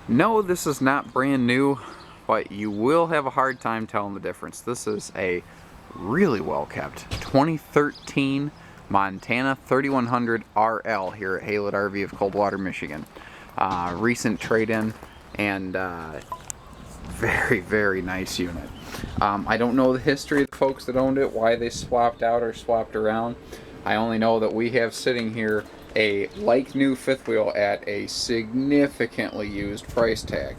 No, this is not brand new, but you will have a hard time telling the difference. This is a really well kept 2013 Montana 3100 RL here at Haylett RV of Coldwater, Michigan. Recent trade-in and very, very nice unit. I don't know the history of the folks that owned it, why they swapped out or swapped around. I only know that we have sitting here a like new fifth wheel at a significantly used price tag.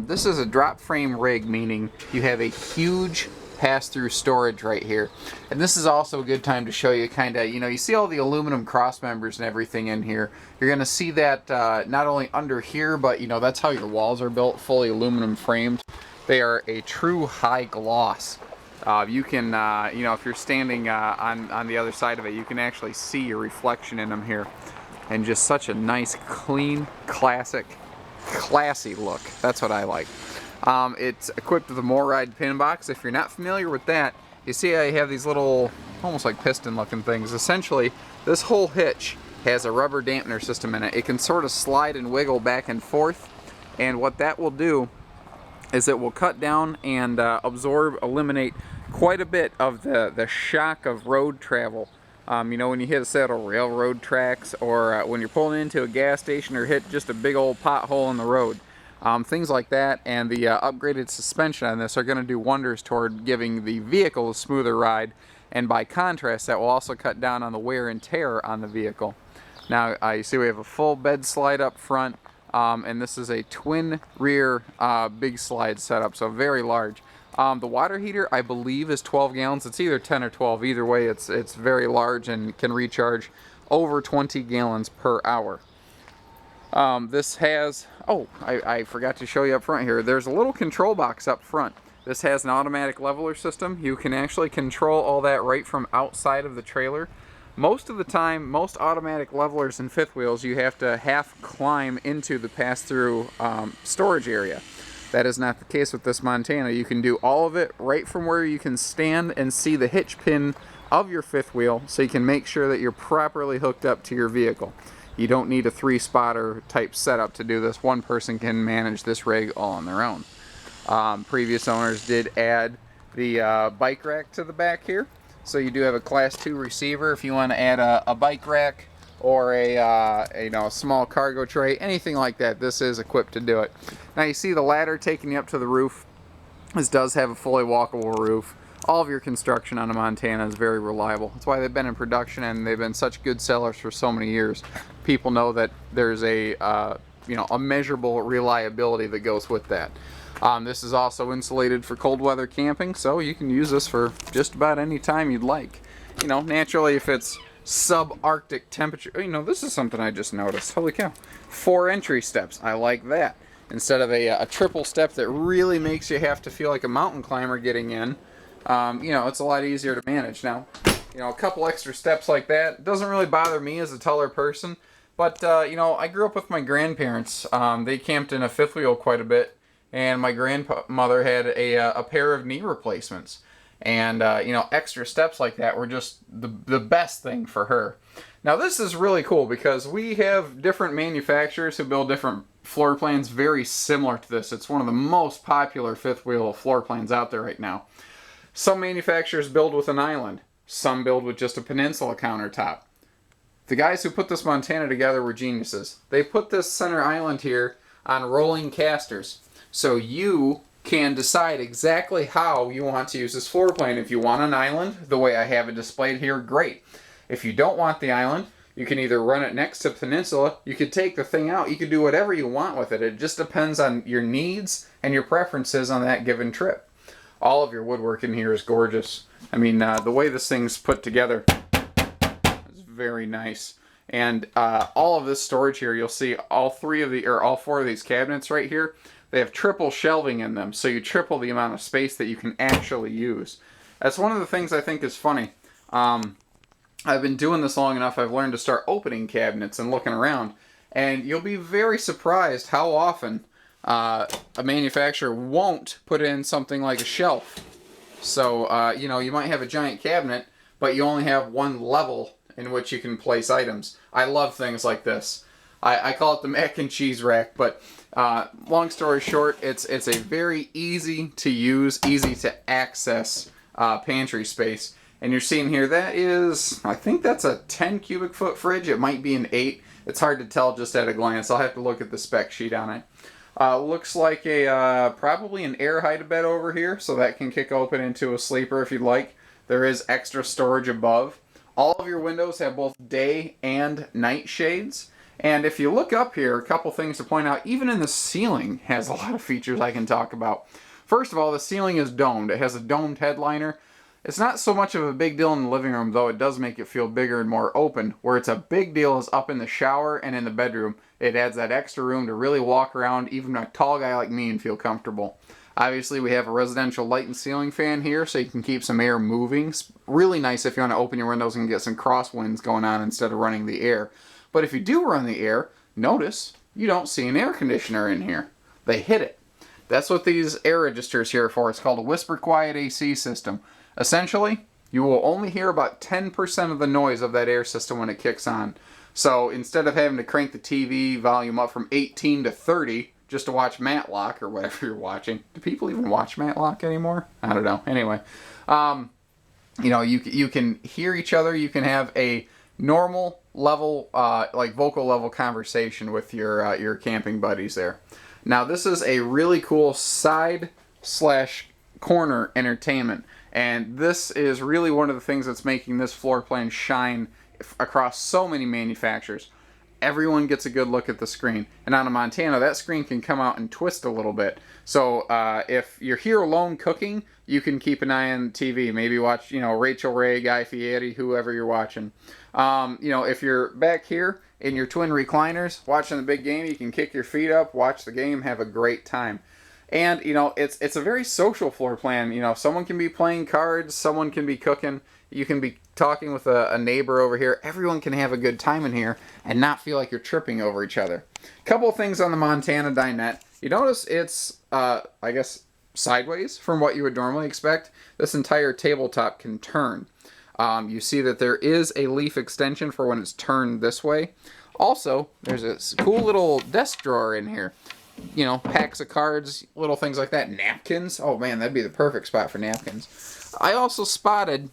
This is a drop frame rig, meaning you have a huge pass-through storage right here. And this is also a good time to show you kind of, you see all the aluminum cross members and everything in here. You're going to see that not only under here, but that's how your walls are built, fully aluminum framed. They are a true high gloss. You can, if you're standing on the other side of it, you can actually see your reflection in them here. And just such a nice, clean, classic, classy look. That's what I like. It's equipped with a MORryde pin box. If you're not familiar with that, you see I have these little, almost like piston looking things. Essentially, this whole hitch has a rubber dampener system in it. It can sort of slide and wiggle back and forth. And what that will do is it will cut down and eliminate quite a bit of the shock of road travel. When you hit a set of railroad tracks, or when you're pulling into a gas station or hit just a big old pothole in the road. Things like that, and the upgraded suspension on this are going to do wonders toward giving the vehicle a smoother ride, and by contrast that will also cut down on the wear and tear on the vehicle. Now you see we have a full bed slide up front, and this is a twin rear big slide setup, so very large. The water heater, I believe, is 12 gallons. It's either 10 or 12. Either way, it's very large and can recharge over 20 gallons per hour. This has, I forgot to show you up front here. There's a little control box up front. This has an automatic leveler system. You can actually control all that right from outside of the trailer. Most of the time, most automatic levelers and fifth wheels, you have to half climb into the pass-through storage area. That is not the case with this Montana. You can do all of it right from where you can stand and see the hitch pin of your fifth wheel, so you can make sure that you're properly hooked up to your vehicle. You don't need a 3-spotter type setup to do this. One person can manage this rig all on their own. Previous owners did add the bike rack to the back here. So you do have a class 2 receiver if you want to add a bike rack or a small cargo tray, anything like that. This is equipped to do it. Now you see the ladder taking you up to the roof. This does have a fully walkable roof. All of your construction on a Montana is very reliable. That's why they've been in production and they've been such good sellers for so many years. People know that there's a measurable reliability that goes with that. This is also insulated for cold weather camping, so you can use this for just about any time you'd like. Naturally, if it's subarctic temperature, this is something I just noticed. Holy cow. 4 entry steps. I like that. Instead of a triple step that really makes you have to feel like a mountain climber getting in. It's a lot easier to manage. Now, a couple extra steps like that doesn't really bother me as a taller person, but, I grew up with my grandparents. They camped in a fifth wheel quite a bit, and my grandmother had a pair of knee replacements. And, extra steps like that were just the best thing for her. Now, this is really cool because we have different manufacturers who build different floor plans very similar to this. It's one of the most popular fifth wheel floor plans out there right now. Some manufacturers build with an island. Some build with just a peninsula countertop. The guys who put this Montana together were geniuses. They put this center island here on rolling casters. So you can decide exactly how you want to use this floor plan. If you want an island, the way I have it displayed here, great. If you don't want the island, you can either run it next to peninsula, you could take the thing out, you could do whatever you want with it. It just depends on your needs and your preferences on that given trip. All of your woodwork in here is gorgeous. I mean, the way this thing's put together is very nice. And all of this storage here, you'll see all 4 of these cabinets right here. They have triple shelving in them, so you triple the amount of space that you can actually use. That's one of the things I think is funny. I've been doing this long enough, I've learned to start opening cabinets and looking around. And you'll be very surprised how often a manufacturer won't put in something like a shelf. So, you might have a giant cabinet, but you only have one level in which you can place items. I love things like this. I call it the mac and cheese rack, but long story short, it's a very easy to use, easy to access pantry space. And you're seeing here, that is, I think that's a 10 cubic foot fridge. It might be an 8. It's hard to tell just at a glance. I'll have to look at the spec sheet on it. Looks like a probably an air hide bed over here, so that can kick open into a sleeper if you'd like. There is extra storage above. All of your windows have both day and night shades. And if you look up here, a couple things to point out. Even in the ceiling has a lot of features I can talk about. First of all, the ceiling is domed. It has a domed headliner. It's not so much of a big deal in the living room, though it does make it feel bigger and more open. Where it's a big deal is up in the shower and in the bedroom. It adds that extra room to really walk around, even a tall guy like me, and feel comfortable. Obviously, we have a residential light and ceiling fan here, so you can keep some air moving. It's really nice if you want to open your windows and get some crosswinds going on instead of running the air. But if you do run the air, notice you don't see an air conditioner in here. They hid it. That's what these air registers here are for. It's called a whisper quiet AC system. Essentially, you will only hear about 10% of the noise of that air system when it kicks on. So instead of having to crank the TV volume up from 18 to 30 just to watch Matlock or whatever you're watching. Do people even watch Matlock anymore? I don't know. Anyway, you know, you can hear each other. You can have a normal level, like vocal level conversation with your camping buddies there. Now this is a really cool side / corner entertainment. And this is really one of the things that's making this floor plan shine across so many manufacturers. Everyone gets a good look at the screen. And on a Montana, that screen can come out and twist a little bit. So if you're here alone cooking, you can keep an eye on TV. Maybe watch, you know, Rachel Ray, Guy Fieri, whoever you're watching. You know, if you're back here in your twin recliners watching the big game, you can kick your feet up, watch the game, have a great time. And, you know, it's a very social floor plan. You know, someone can be playing cards, someone can be cooking, you can be talking with a neighbor over here. Everyone can have a good time in here and not feel like you're tripping over each other. Couple of things on the Montana dinette. You notice it's, I guess, sideways from what you would normally expect. This entire tabletop can turn. You see that there is a leaf extension for when it's turned this way. Also, there's a cool little desk drawer in here. You know, packs of cards, little things like that. Napkins. Oh man, that'd be the perfect spot for napkins. I also spotted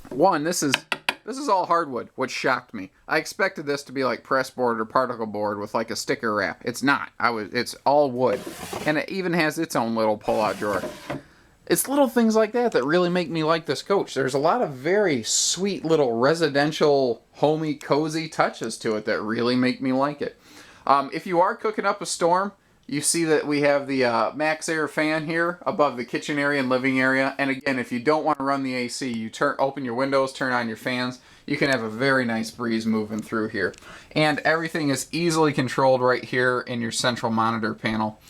one. This is all hardwood, which shocked me. I expected this to be like press board or particle board with like a sticker wrap. It's not. It's all wood, and it even has its own little pull-out drawer. It's little things like that that really make me like this coach. There's a lot of very sweet little residential, homey, cozy touches to it that really make me like it. If you are cooking up a storm, you see that we have the Max Air fan here above the kitchen area and living area. And again, if you don't want to run the AC, you open your windows, turn on your fans. You can have a very nice breeze moving through here. And everything is easily controlled right here in your central monitor panel.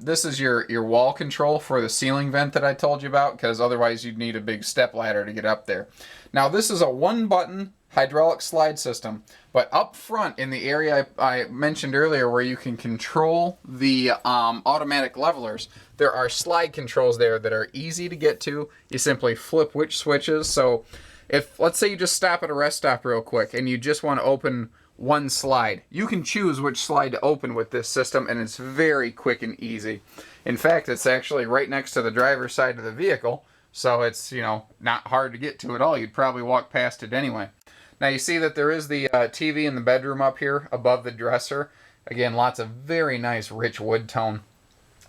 This is your wall control for the ceiling vent that I told you about, because otherwise you'd need a big step ladder to get up there. Now this is a one-button hydraulic slide system, but up front in the area I mentioned earlier where you can control the automatic levelers, there are slide controls there that are easy to get to. You simply flip which switches. So if, let's say you just stop at a rest stop real quick and you just want to open one slide, you can choose which slide to open with this system, and it's very quick and easy. In fact, it's actually right next to the driver's side of the vehicle, so it's, you know, not hard to get to at all. You'd probably walk past it anyway. Now you see that there is the TV in the bedroom up here above the dresser. Again, lots of very nice rich wood tone.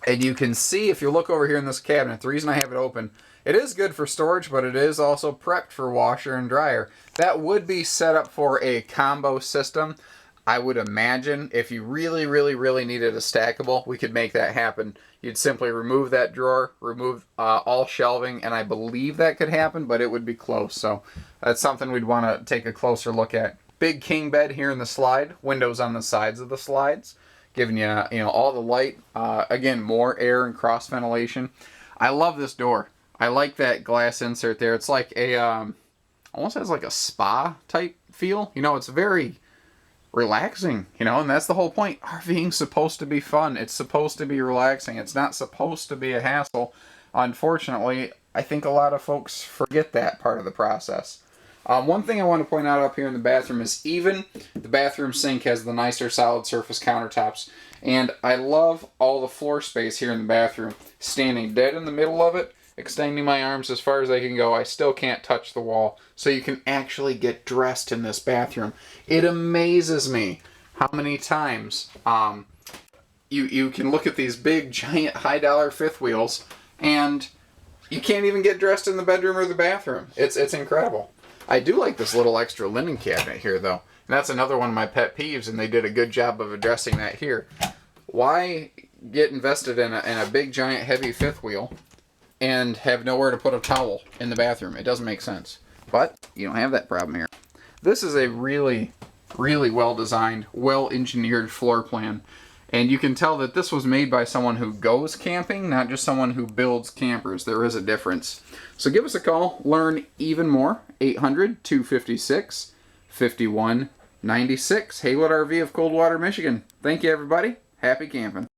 And you can see, if you look over here in this cabinet, the reason I have it open, it is good for storage, but it is also prepped for washer and dryer. That would be set up for a combo system. I would imagine if you really, really, really needed a stackable, we could make that happen. You'd simply remove that drawer, remove all shelving, and I believe that could happen, but it would be close. So that's something we'd want to take a closer look at. Big king bed here in the slide, windows on the sides of the slides, giving you, all the light. Again, more air and cross ventilation. I love this door. I like that glass insert there. It's like a, almost has like a spa type feel. It's very relaxing, and that's the whole point. RVing's supposed to be fun. It's supposed to be relaxing. It's not supposed to be a hassle. Unfortunately, I think a lot of folks forget that part of the process. One thing I want to point out up here in the bathroom is even the bathroom sink has the nicer solid surface countertops. And I love all the floor space here in the bathroom. Standing dead in the middle of it, extending my arms as far as I can go, I still can't touch the wall. So you can actually get dressed in this bathroom. It amazes me how many times you can look at these big, giant, high-dollar fifth wheels and you can't even get dressed in the bedroom or the bathroom. It's incredible. I do like this little extra linen cabinet here, though. And that's another one of my pet peeves, and they did a good job of addressing that here. Why get invested in a big, giant, heavy fifth wheel and have nowhere to put a towel in the bathroom? It doesn't make sense. But you don't have that problem here. This is a really, really well-designed, well-engineered floor plan. And you can tell that this was made by someone who goes camping, not just someone who builds campers. There is a difference. So give us a call, learn even more. 800-256-5196. Haylett RV of Coldwater, Michigan. Thank you, everybody. Happy camping.